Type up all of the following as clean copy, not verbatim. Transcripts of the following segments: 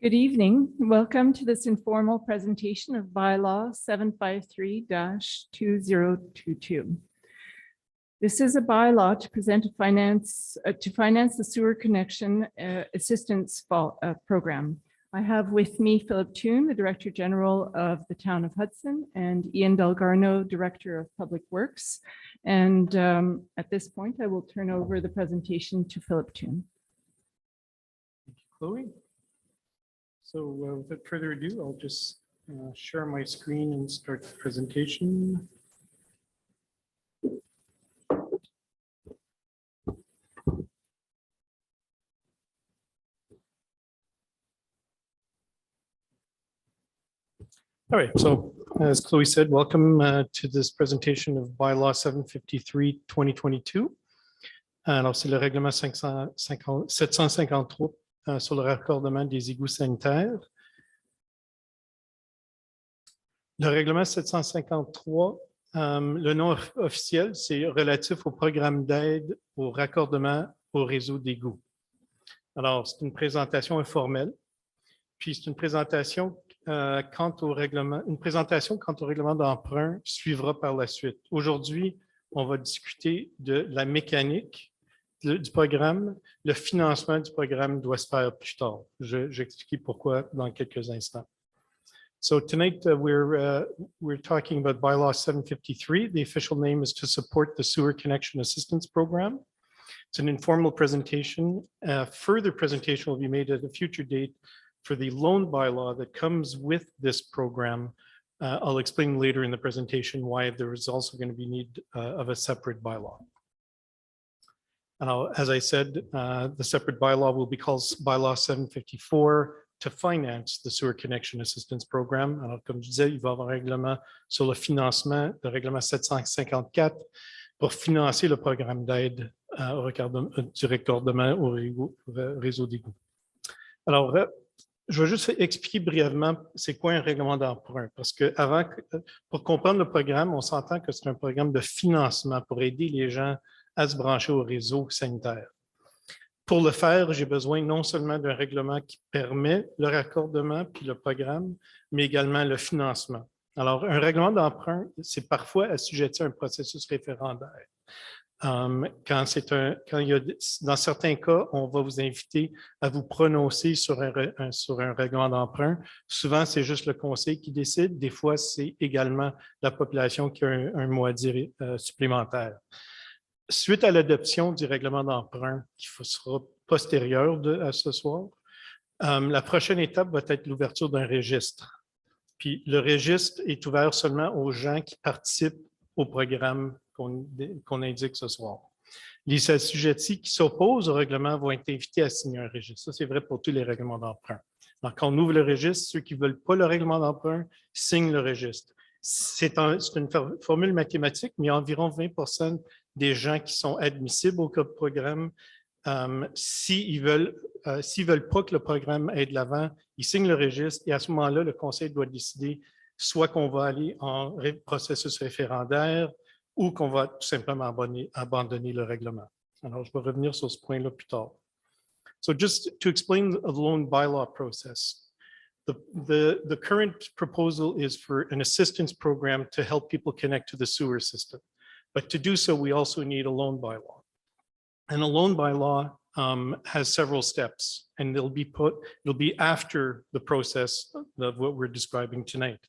Good evening. Welcome to this informal presentation of Bylaw 753-2022. This is a bylaw to present finance the sewer connection assistance program. I have with me Philip Toon, the Director General of the Town of Hudson, and Ian Delgarno, Director of Public Works. And at this point, I will turn over the presentation to Philip Toon. Thank you, Chloe. So without further ado, I'll just share my screen and start the presentation. All right, so as Chloe said, welcome to this presentation of Bylaw 753-2022. Alors, c'est le règlement 753 sur le raccordement des égouts sanitaires. Le règlement 753, le nom officiel, c'est relatif au programme d'aide au raccordement au réseau d'égouts. Alors, c'est une présentation informelle, puis c'est une présentation quant au règlement d'emprunt suivra par la suite. Aujourd'hui, on va discuter de la mécanique du programme. Le financement du programme doit se faire plus tard. J'explique pourquoi dans quelques instants. So tonight we're talking about Bylaw 753. The official name is to support the Sewer Connection Assistance Program. It's an informal presentation. Further presentation will be made at a future date for the loan bylaw that comes with this program. I'll explain later in the presentation why there is also going to be need of a separate bylaw. As I said, the separate bylaw will be called Bylaw 754 to finance the Sewer Connection Assistance Program. Alors, comme je disais, il va y avoir un règlement sur le financement, le règlement 754, pour financer le programme d'aide du raccordement au réseau d'égouts. Alors, je vais juste expliquer brièvement c'est quoi un règlement d'emprunt, parce que pour comprendre le programme, on s'entend que c'est un programme de financement pour aider les gens à se brancher au réseau sanitaire. Pour le faire, j'ai besoin non seulement d'un règlement qui permet le raccordement puis le programme, mais également le financement. Alors, un règlement d'emprunt, c'est parfois assujetti à un processus référendaire. Dans certains cas, on va vous inviter à vous prononcer sur un règlement d'emprunt. Souvent, c'est juste le conseil qui décide. Des fois, c'est également la population qui a un mot à dire supplémentaire. Suite à l'adoption du règlement d'emprunt qui sera postérieur à ce soir, la prochaine étape va être l'ouverture d'un registre. Puis le registre est ouvert seulement aux gens qui participent au programme qu'on indique ce soir. Les assujettis qui s'opposent au règlement vont être invités à signer un registre. Ça, c'est vrai pour tous les règlements d'emprunt. Donc, quand on ouvre le registre, ceux qui ne veulent pas le règlement d'emprunt signent le registre. C'est une formule mathématique, mais environ 20% des gens qui sont admissibles au code programme, s'ils veulent pas que le programme aille de l'avant, ils signent le registre et à ce moment-là, le conseil doit décider soit qu'on va aller en processus référendaire ou qu'on va tout simplement abandonner le règlement. Alors, je vais revenir sur ce point-là plus tard. So just to explain the loan bylaw process. The current proposal is for an assistance program to help people connect to the sewer system. But to do so, we also need a loan bylaw. And a loan bylaw has several steps, and it'll be after the process of what we're describing tonight.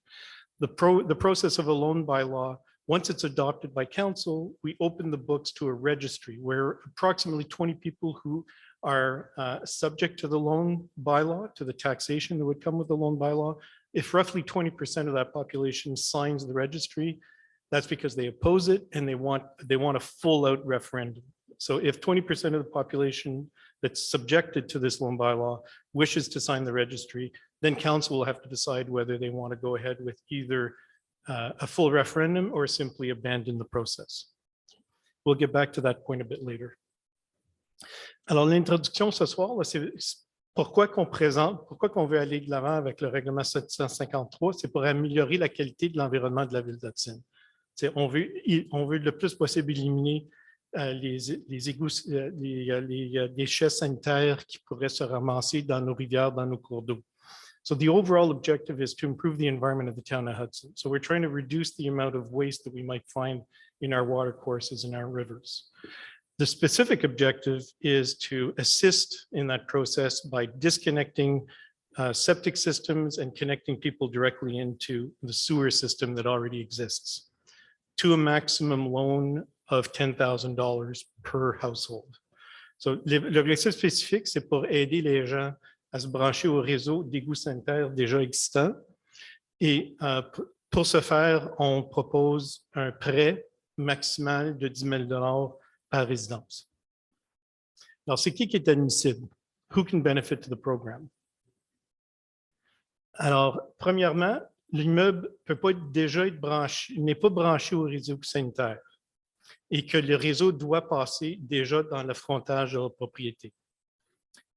The process of a loan bylaw, once it's adopted by council, we open the books to a registry where approximately 20 people who are subject to the loan bylaw, to the taxation that would come with the loan bylaw. If roughly 20% of that population signs the registry, that's because they oppose it and they want a full-out referendum. So if 20% of the population that's subjected to this loan bylaw wishes to sign the registry, then council will have to decide whether they want to go ahead with either a full referendum or simply abandon the process. We'll get back to that point a bit later. Alors, l'introduction ce soir, c'est pourquoi qu'on veut aller de l'avant avec le règlement 753, c'est pour améliorer la qualité de l'environnement de la ville d'Hudson. On veut le plus possible éliminer les égouts, les déchets sanitaires qui pourraient se ramasser dans nos rivières, dans nos cours d'eau. So the overall objective is to improve the environment of the town of Hudson. So we're trying to reduce the amount of waste that we might find in our water courses and our rivers. The specific objective is to assist in that process by disconnecting septic systems and connecting people directly into the sewer system that already exists to a maximum loan of $10,000 per household. So, l'objectif spécifique, c'est pour aider les gens à se brancher au réseau d'égouts sanitaires déjà existant. Et pour ce faire, on propose un prêt maximal de 10 000 $ par résidence. Alors, c'est qui est admissible? Who can benefit to the program? Alors, premièrement, l'immeuble peut pas déjà être branché, n'est pas branché au réseau sanitaire et que le réseau doit passer déjà dans le frontage de la propriété.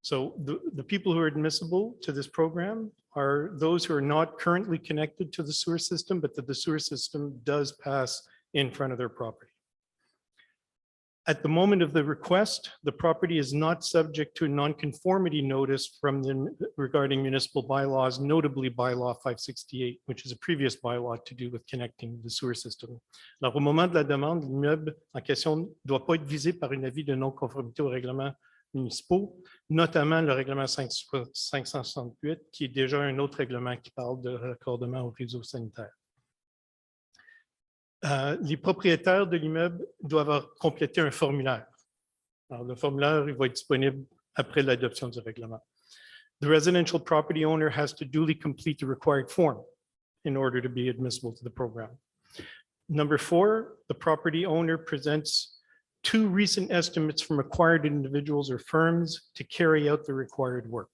So the people who are admissible to this program are those who are not currently connected to the sewer system, but that the sewer system does pass in front of their property. At the moment of the request, the property is not subject to a nonconformity notice from the regarding municipal bylaws, notably bylaw 568, which is a previous bylaw to do with connecting the sewer system. Alors, au moment de la demande, l'immeuble en question ne doit pas être visé par un avis de non-conformité aux règlements municipaux, notamment le règlement 568, qui est déjà un autre règlement qui parle de raccordement au réseau sanitaire. Les propriétaires de l'immeuble doivent compléter un formulaire. Alors, le formulaire il va être disponible après l'adoption du règlement. The residential property owner has to duly complete the required form in order to be admissible to the program. Number 4, the property owner presents 2 recent estimates from acquired individuals or firms to carry out the required work.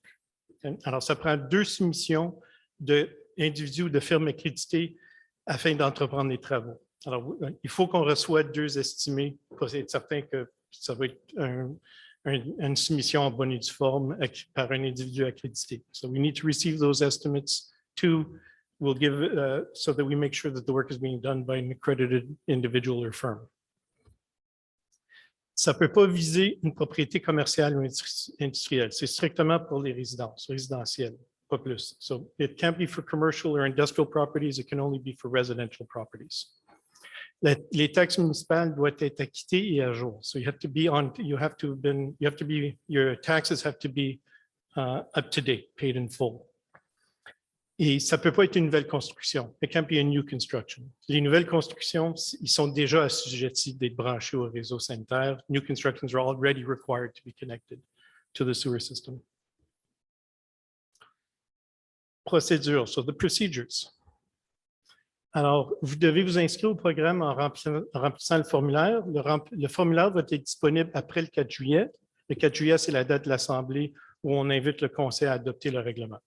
Alors, ça prend 2 soumissions d'individus ou de firmes accréditées afin d'entreprendre les travaux. Alors, il faut qu'on reçoive 2 estimés pour être certain que ça va être une soumission en bonne et due forme par un individu accrédité. So we need to receive those estimates. 2, we'll give so that we make sure that the work is being done by an accredited individual or firm. Ça ne peut pas viser une propriété commerciale ou industrielle. C'est strictement pour les résidences, résidentielles, pas plus. So it can't be for commercial or industrial properties. It can only be for residential properties. Les taxes municipales doivent être acquittées et à jour. So your taxes have to be up to date, paid in full. Et ça ne peut pas être une nouvelle construction. It can't be a new construction. Les nouvelles constructions, ils sont déjà assujettis d'être branchés au réseau sanitaire. New constructions are already required to be connected to the sewer system. Procédure, so the procedures. Alors, vous devez vous inscrire au programme en remplissant le formulaire. Le formulaire va être disponible après le 4 juillet. Le 4 juillet, c'est la date de l'Assemblée où on invite le Conseil à adopter le règlement.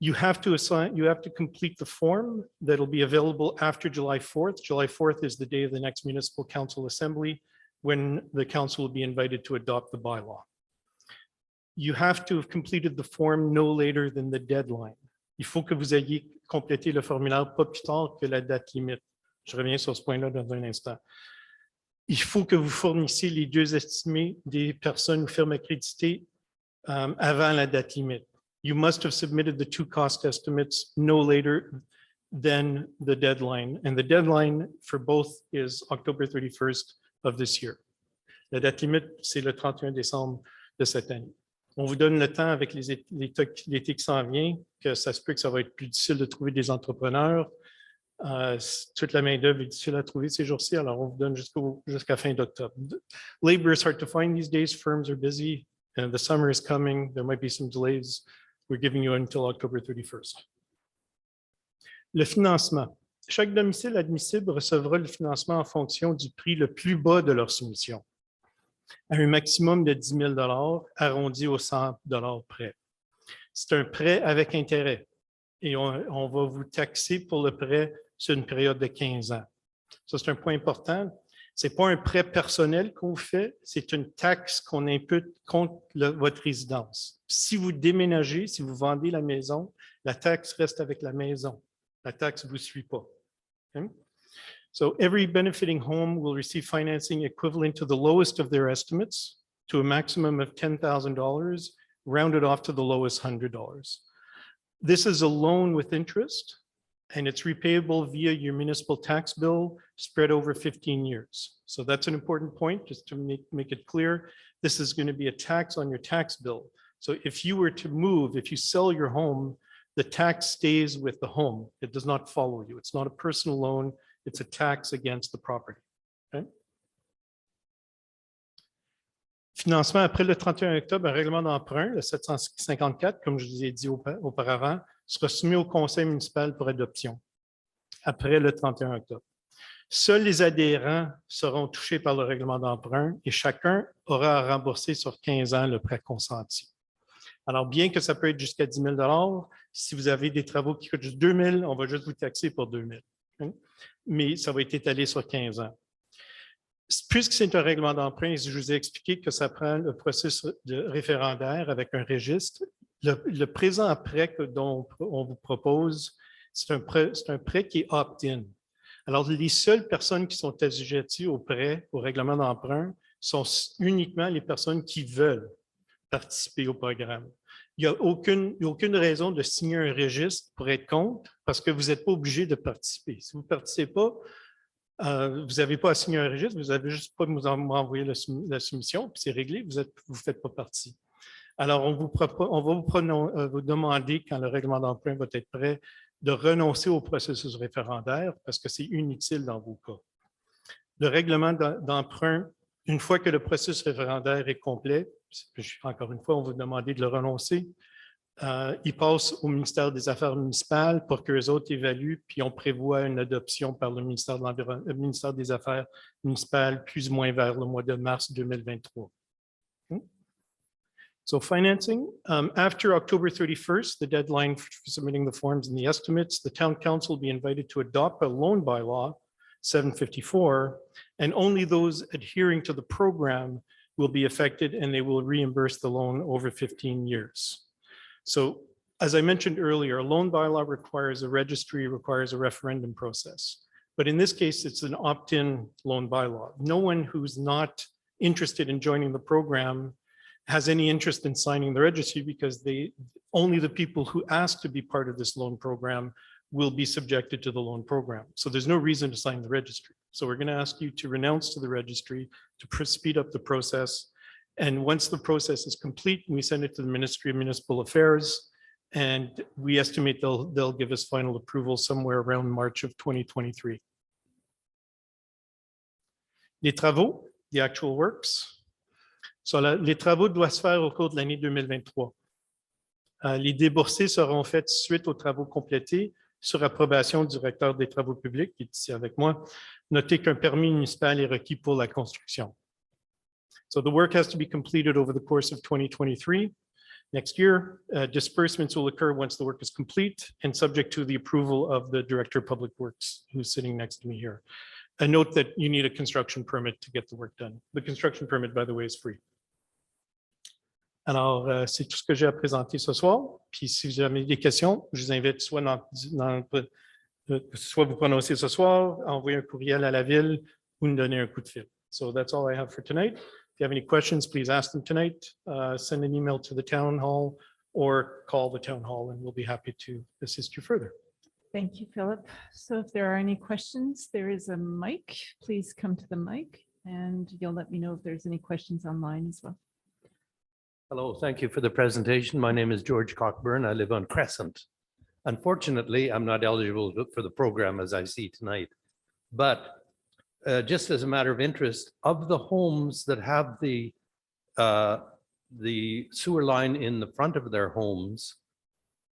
You have to complete the form that will be available after July 4th. July 4th is the day of the next Municipal Council Assembly when the council will be invited to adopt the bylaw. You have to have completed the form no later than the deadline. Il faut que vous ayez complété le formulaire pas plus tard que la date limite. Je reviens sur ce point-là dans un instant. Il faut que vous fournissiez les 2 estimés des personnes ou firmes accréditées avant la date limite. You must have submitted the 2 cost estimates no later than the deadline. And the deadline for both is October 31st of this year. La date limite, c'est le 31 décembre de cette année. On vous donne le temps avec l'été qui s'en vient, que ça se peut que ça va être plus difficile de trouver des entrepreneurs. Toute la main-d'œuvre est difficile à trouver ces jours-ci, alors on vous donne jusqu'à fin d'octobre. Labor is hard to find these days. Firms are busy. And the summer is coming. There might be some delays. We're giving you until October 31st. Le financement. Chaque domicile admissible recevra le financement en fonction du prix le plus bas de leur soumission, à un maximum de 10 000 $ arrondi aux 100 $ près. C'est un prêt avec intérêt et on va vous taxer pour le prêt sur une période de 15 ans. Ça, c'est un point important. Ce n'est pas un prêt personnel qu'on fait, c'est une taxe qu'on impute contre votre résidence. Si vous déménagez, si vous vendez la maison, la taxe reste avec la maison. La taxe ne vous suit pas. Okay? So every benefiting home will receive financing equivalent to the lowest of their estimates to a maximum of $10,000, rounded off to the lowest $100. This is a loan with interest, and it's repayable via your municipal tax bill spread over 15 years. So that's an important point, just to make it clear. This is going to be a tax on your tax bill. So if you were to move, if you sell your home, the tax stays with the home. It does not follow you. It's not a personal loan. It's a tax against the property. Okay? Financement après le 31 octobre, un règlement d'emprunt, le 754, comme je vous ai dit auparavant, sera soumis au conseil municipal pour adoption après le 31 octobre. Seuls les adhérents seront touchés par le règlement d'emprunt et chacun aura à rembourser sur 15 ans le prêt consenti. Alors, bien que ça peut être jusqu'à 10 000 si vous avez des travaux qui coûtent juste 2 000, on va juste vous taxer pour 2 000. Okay? Mais ça va être étalé sur 15 ans. Puisque c'est un règlement d'emprunt, je vous ai expliqué que ça prend le processus de référendaire avec un registre. Le présent prêt dont on vous propose, c'est un prêt qui est opt-in. Alors, les seules personnes qui sont assujetties au prêt, au règlement d'emprunt, sont uniquement les personnes qui veulent participer au programme. Il n'y a aucune raison de signer un registre pour être contre, parce que vous n'êtes pas obligé de participer. Si vous ne participez pas, vous n'avez pas à signer un registre, vous n'avez juste pas à nous envoyer la soumission, puis c'est réglé, vous ne faites pas partie. Alors, on va vous demander, quand le règlement d'emprunt va être prêt, de renoncer au processus référendaire parce que c'est inutile dans vos cas. Le règlement d'emprunt, une fois que le processus référendaire est complet, encore une fois, on va vous demander de le renoncer, il passe au ministère des Affaires municipales pour qu'eux autres évaluent, puis on prévoit une adoption par le ministère des Affaires municipales plus ou moins vers le mois de mars 2023. Okay. So financing, after October 31st, the deadline for submitting the forms and the estimates, the town council will be invited to adopt a loan bylaw, 754, and only those adhering to the program will be affected and they will reimburse the loan over 15 years. So as I mentioned earlier, a loan bylaw requires a registry, requires a referendum process. But in this case, it's an opt-in loan bylaw. No one who's not interested in joining the program has any interest in signing the registry because only the people who ask to be part of this loan program will be subjected to the loan program. So there's no reason to sign the registry. So we're going to ask you to renounce to the registry to speed up the process. And once the process is complete, we send it to the Ministry of Municipal Affairs, and we estimate they'll give us final approval somewhere around March of 2023. Les travaux, the actual works. So, les travaux doivent se faire au cours de l'année 2023. Les déboursés seront faits suite aux travaux complétés sur approbation du directeur des travaux publics, qui est ici avec moi. Notez qu'un permis municipal est requis pour la construction. So the work has to be completed over the course of 2023. Next year, disbursements will occur once the work is complete and subject to the approval of the Director of Public Works, who's sitting next to me here. A note that you need a construction permit to get the work done. The construction permit, by the way, is free. Alors, c'est tout ce que j'ai à présenter ce soir. Puis si vous avez des questions, je vous invite soit vous prononcer ce soir, envoyer un courriel à la ville ou nous donner un coup de fil. So that's all I have for tonight. If you have any questions, please ask them tonight. Send an email to the town hall or call the town hall and we'll be happy to assist you further. Thank you, Philip. So if there are any questions, there is a mic. Please come to the mic and you'll let me know if there's any questions online as well. Hello, thank you for the presentation. My name is George Cockburn. I live on Crescent. Unfortunately, I'm not eligible for the program as I see tonight. But just as a matter of interest, of the homes that have the sewer line in the front of their homes,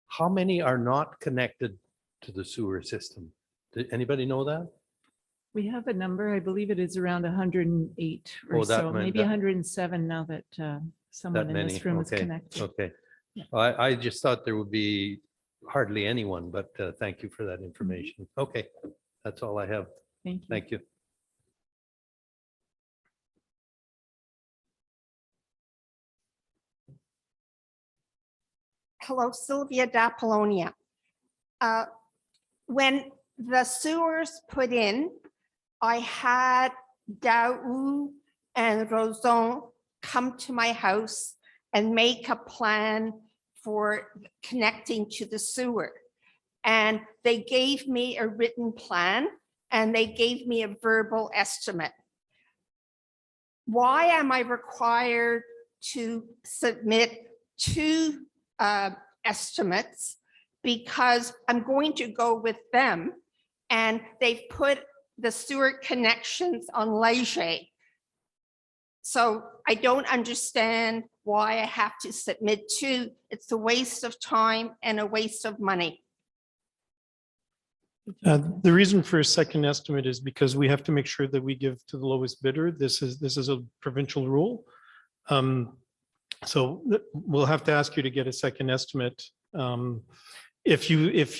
how many are not connected to the sewer system? Did anybody know that? We have a number, I believe it is around 108 or so, maybe 107 now that someone in this room is connected. Okay. Yeah. I just thought there would be hardly anyone, but thank you for that information. Okay, that's all I have. Thank you. Thank you. Hello, Sylvia d'Apollonia. When the sewers put in, I had Daou and Roson come to my house and make a plan for connecting to the sewer. And they gave me a written plan and they gave me a verbal estimate. Why am I required to submit two estimates? Because I'm going to go with them and they've put the sewer connections on Leger. So I don't understand why I have to submit two. It's a waste of time and a waste of money. The reason for a second estimate is because we have to make sure that we give to the lowest bidder. This is a provincial rule. So we'll have to ask you to get a second estimate. If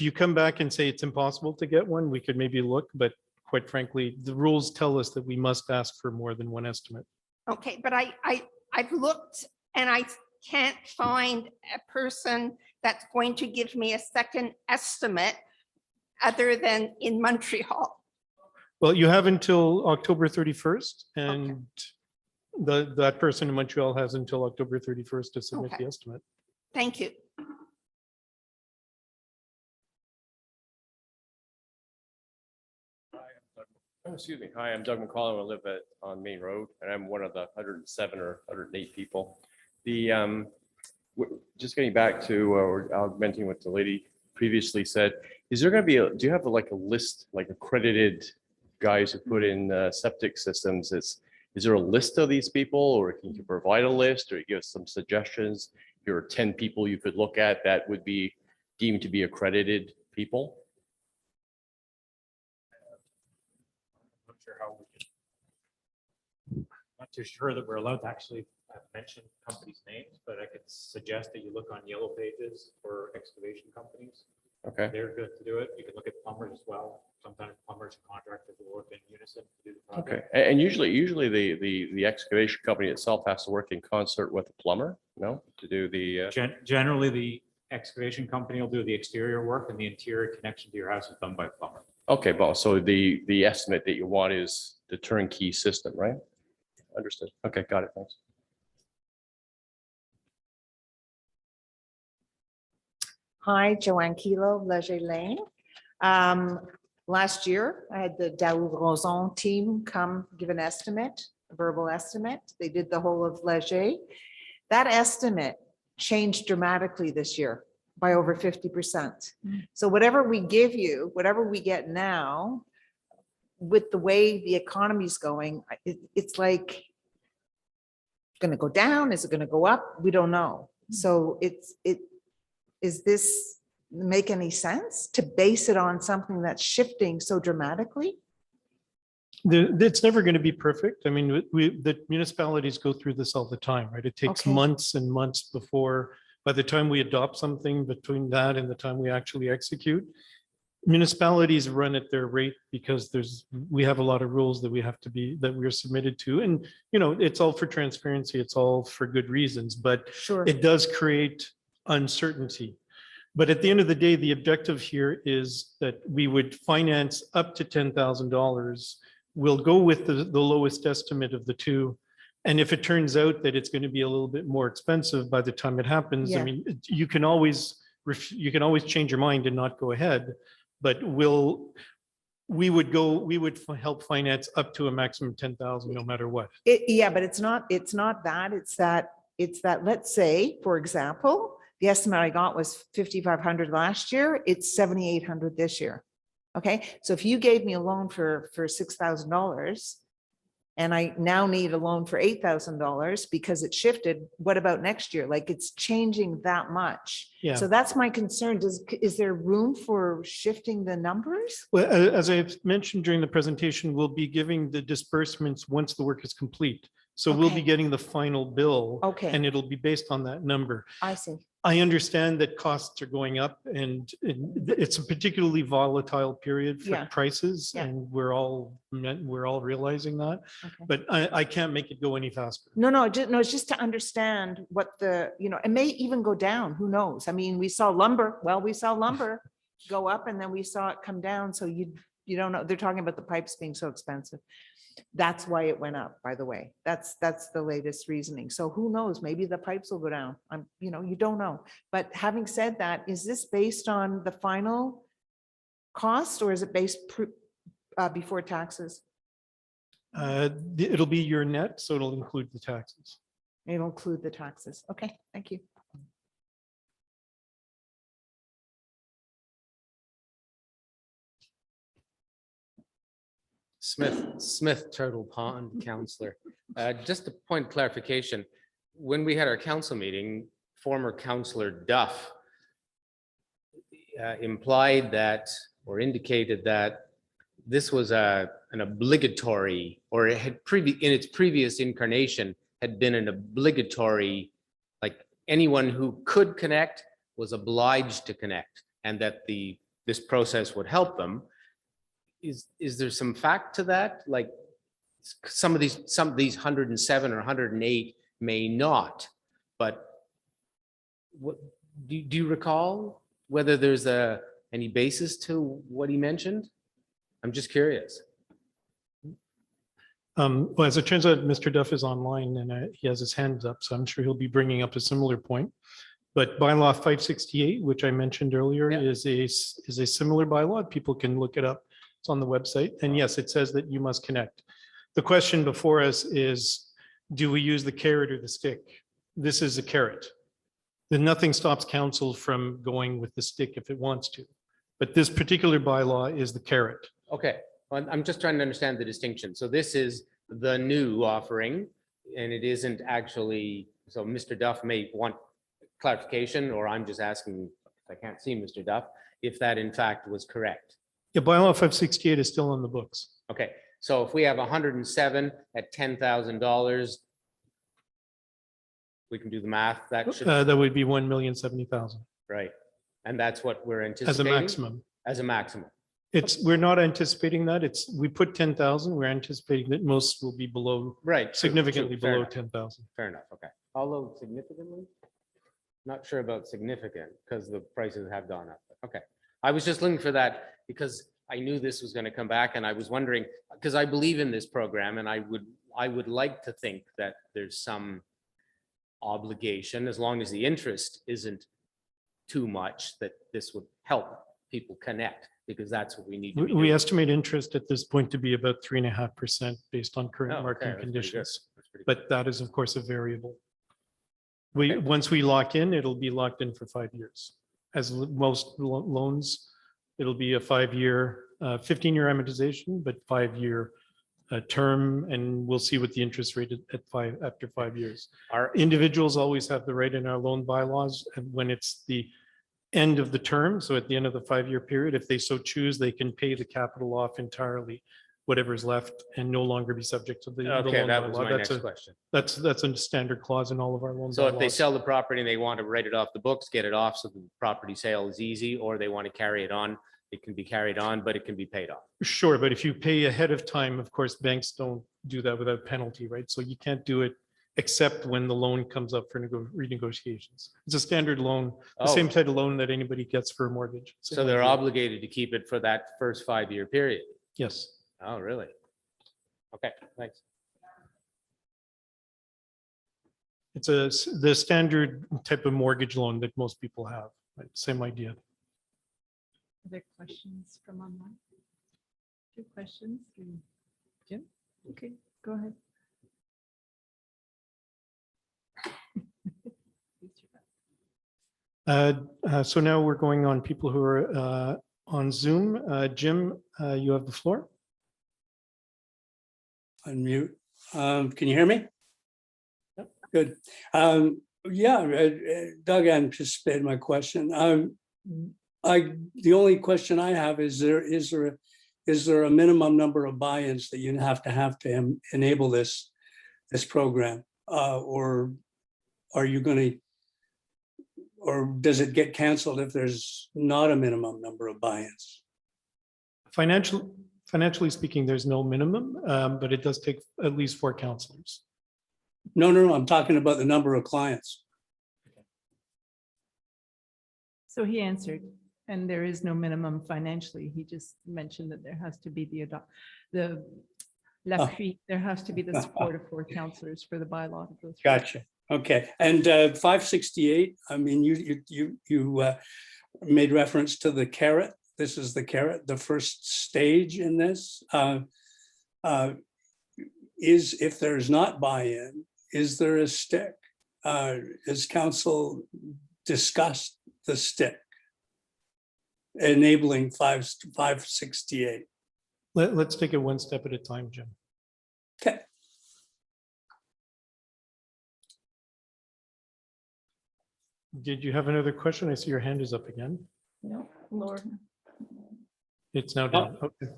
you come back and say it's impossible to get one, we could maybe look, but quite frankly, the rules tell us that we must ask for more than one estimate. Okay, but I've looked and I can't find a person that's going to give me a second estimate other than in Montreal. Well, you have until October 31st, and that person in Montreal has until October 31st to submit the estimate. Thank you. Excuse me. Hi, I'm Doug McCollum. I live on Main Road, and I'm one of the 107 or 108 people. Just getting back to or augmenting what the lady previously said, is there going to be do you have like a list, like accredited guys who put in septic systems? Is there a list of these people, or can you provide a list, or give us some suggestions? Here are 10 people you could look at that would be deemed to be accredited people. Not sure how we can. Not too sure that we're allowed to actually mention companies' names, but I could suggest that you look on yellow pages for excavation companies. Okay. They're good to do it. You can look at plumbers as well. Sometimes plumbers and contractors will work in unison to do the project. Okay. And usually the excavation company itself has to work in concert with the plumber, no, to do the. Generally, the excavation company will do the exterior work and the interior connection to your house is done by a plumber. Okay, well, so the estimate that you want is the turnkey system, right? Understood. Okay, got it. Thanks. Hi, Joanne Kilo, Leger Lane. Last year, I had the Daoud Roson team come give an estimate, a verbal estimate. They did the whole of Leger. That estimate changed dramatically this year by over 50%. So whatever we give you, whatever we get now, with the way the economy's going, it's like going to go down. Is it going to go up? We don't know. So is this make any sense to base it on something that's shifting so dramatically? It's never going to be perfect. I mean, the municipalities go through this all the time, right? It takes Okay. months and months before, by the time we adopt something, between that and the time we actually execute, municipalities run at their rate because we have a lot of rules that we're submitted to. And, it's all for transparency. It's all for good reasons, but Sure. it does create uncertainty. But at the end of the day, the objective here is that we would finance up to $10,000. We'll go with the lowest estimate of the two. And if it turns out that it's going to be a little bit more expensive by the time it happens, I Yeah. mean, you can always change your mind and not go ahead. But we would help finance up to a maximum 10,000 no matter what. Yeah, but it's not that. It's that, let's say, for example, the estimate I got was 5,500 last year. It's 7,800 this year. Okay, so if you gave me a loan for $6,000 and I now need a loan for $8,000 because it shifted, what about next year? Like, it's changing that much. Yeah. So that's my concern. Is there room for shifting the numbers? Well, as I mentioned during the presentation, we'll be giving the disbursements once the work is complete. So we'll be Okay. getting the final bill. Okay. And it'll be based on that number. I see. I understand that costs are going up and it's a particularly volatile period for Yeah. prices, Yeah. and we're all realizing that, Okay. but I can't make it go any faster. No, it's just to understand what it may even go down. Who knows? I mean, we saw lumber go up and then we saw it come down. So you don't know, they're talking about the pipes being so expensive. That's why it went up, by the way. That's the latest reasoning. So who knows, maybe the pipes will go down. You don't know. But having said that, is this based on the final cost or is it based before taxes? It'll be your net, so it'll include the taxes. It'll include the taxes. Okay, thank you. Smith Turtle Pond Counselor. Just a point of clarification. When we had our council meeting, former Councillor Duff implied that or indicated that this was an obligatory, or it had in its previous incarnation had been an obligatory, like anyone who could connect was obliged to connect, and that this process would help them. Is there some fact to that? Like some of these 107 or 108 may not, but what do you recall whether there's any basis to what he mentioned? I'm just curious. Well, as it turns out, Mr. Duff is online and he has his hands up, so I'm sure he'll be bringing up a similar point. But bylaw 568, which I mentioned earlier, Yeah. is a similar bylaw. People can look it up. It's on the website. And yes, it says that you must connect. The question before us is, do we use the carrot or the stick? This is a carrot. Then nothing stops council from going with the stick if it wants to. But this particular bylaw is the carrot. Okay, well, I'm just trying to understand the distinction. So this is the new offering, and it isn't actually, so Mr. Duff may want clarification, or I'm just asking, if I can't see Mr. Duff, if that in fact was correct. Yeah, bylaw 568 is still on the books. Okay, so if we have 107 at $10,000, we can do the math, that should, That would be 1,070,000 right? And that's what we're anticipating? as a maximum. As a maximum. We're not anticipating that. We put 10,000. We're anticipating that most will be below, Right. true, significantly true, fair below enough, 10,000. Fair enough, okay. Although significantly? Not sure about significant because the prices have gone up. Okay, I was just looking for that because I knew this was going to come back and I was wondering, because I believe in this program and I would like to think that there's some obligation, as long as the interest isn't too much, that this would help people connect, because that's what we need to be We doing. estimate interest at this point to be about 3.5% based on Oh, current okay, market that's pretty good. conditions. That's pretty good. But that is of course a variable. Okay. Once we lock in, it'll be locked in for 5 years. As most loans, it'll be a 5-year, 15-year amortization, but 5-year term, and we'll see what the interest rate after 5 years. Our Individuals always have the right in our loan bylaws, and when it's the end of the term, so at the end of the 5-year period, if they so choose, they can pay the capital off entirely, whatever's left, and no longer be subject to the Okay, loan that was bylaw. my That's next question. That's a standard clause in all of our loan So if they bylaws. sell the property and they want to write it off the books, get it off so the property sale is easy, or they want to carry it on, it can be carried on, but it can be paid off. Sure, but if you pay ahead of time, of course, banks don't do that without penalty, right? So you can't do it except when the loan comes up for renegotiations. It's a standard loan, the same Oh. type of loan that anybody gets for a mortgage. So they're obligated to keep it for that first 5-year period. Yes. Oh, really? Okay, thanks. It's the standard type of mortgage loan that most people have, right? Same idea. Other questions from online? 2 questions. Jim? Okay, go ahead. So now we're going on people who are on Zoom. Jim, you have the floor. Unmute. Can you hear me? Yep. Good. Doug anticipated my question. The only question I have is there a minimum number of buy-ins that you have to enable this program? Or are you going to, or does it get canceled if there's not a minimum number of buy-ins? Financially speaking, there's no minimum, but it does take at least 4 counselors. No, I'm talking about the number of clients. So he answered. And there is no minimum financially. He just mentioned that there has to be l'appui, there has to be the support of 4 counselors for the bylaw to go through. Gotcha. Okay. And 568, I mean, you made reference to the carrot. This is the carrot, the first stage in this. Is if there's not buy-in, is there a stick? Has council discussed the stick? Enabling 568. Let's take it one step at a time, Jim. Okay. Did you have another question? I see your hand is up again. No, Lord. It's now down. Okay.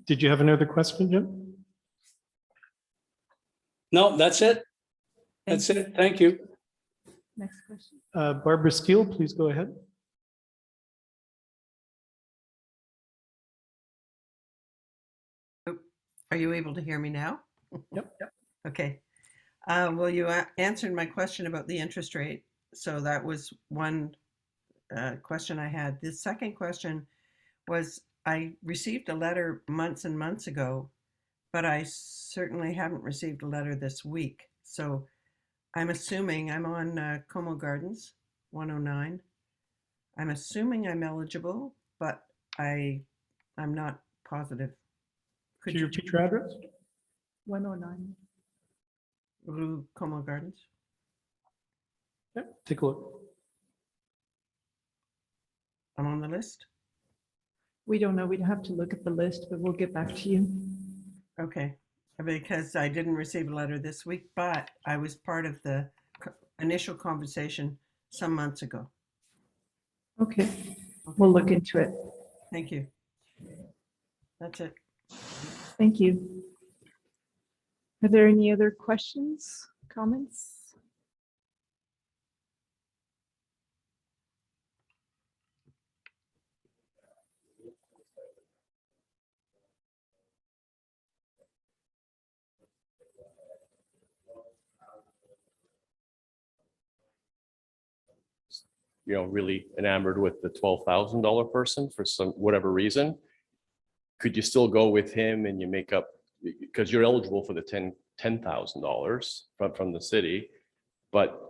Did you have another question, Jim? No, that's it. That's it. Thank you. Next question. Barbara Steele, please go ahead. Are you able to hear me now? Yep. Okay. Well, you answered my question about the interest rate. So that was one question I had. The second question was, I received a letter months and months ago, but I certainly haven't received a letter this week. So I'm assuming I'm on Como Gardens 109. I'm assuming I'm eligible, but I'm not positive. Could you repeat your address? 109. Rue Como Gardens? Yep. Take a look. I'm on the list? We don't know. We'd have to look at the list, but we'll get back to you. Okay, because I didn't receive a letter this week, but I was part of the initial conversation some months ago. Okay, we'll look into it. Thank you. That's it. Thank you. Are there any other questions, comments? Really enamored with the $12,000 person for some, whatever reason, could you still go with him and you make up, because you're eligible for the $10,000 from the city, but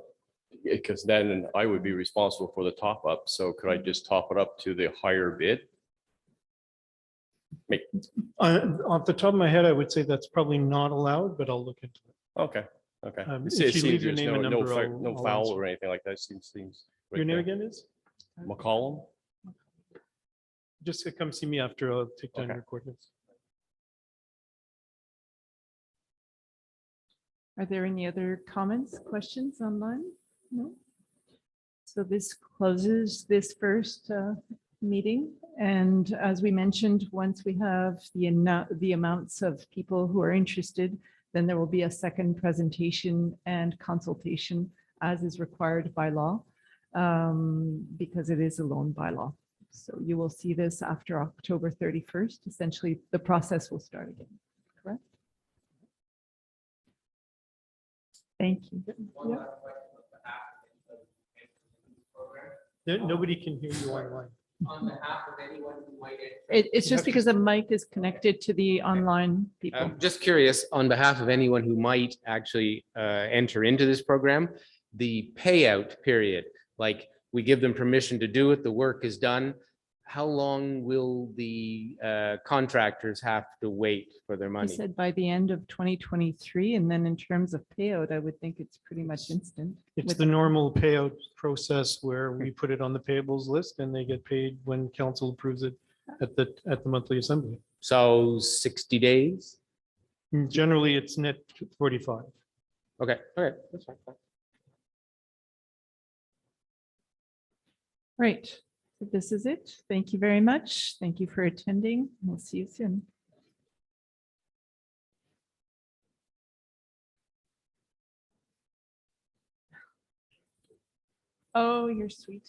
because then I would be responsible for the top up. So could I just top it up to the higher bid? Off the top of my head, I would say that's probably not allowed, but I'll look into it. Okay. It if you seems leave your there's name and number, no I'll foul answer. or anything like that. Seems. right Your name there. again is? McCollum? Just come see me after. I'll take down Okay. your coordinates. Are there any other comments, questions online? No. So this closes this first meeting. And as we mentioned, once we have the amounts of people who are interested, then there will be a second presentation and consultation as is required by law, because it is a loan bylaw. So you will see this after October 31st. Essentially, the process will start again, correct? Thank you. Yeah. Nobody can hear you online. On behalf of anyone who might. It's just because the mic is connected to the online people. I'm just curious, on behalf of anyone who might actually enter into this program, the payout period, like we give them permission to do it, the work is done. How long will the contractors have to wait for their I money? said by the end of 2023, and then in terms of payout, I would think it's pretty much instant. It's with- the normal payout process where we put it on the payables list and they get paid when council approves it at the monthly assembly. So 60 days? Generally, it's net 45. Okay, that's fine. Right. So this is it. Thank you very much. Thank you for attending. We'll see you soon. Oh, you're sweet.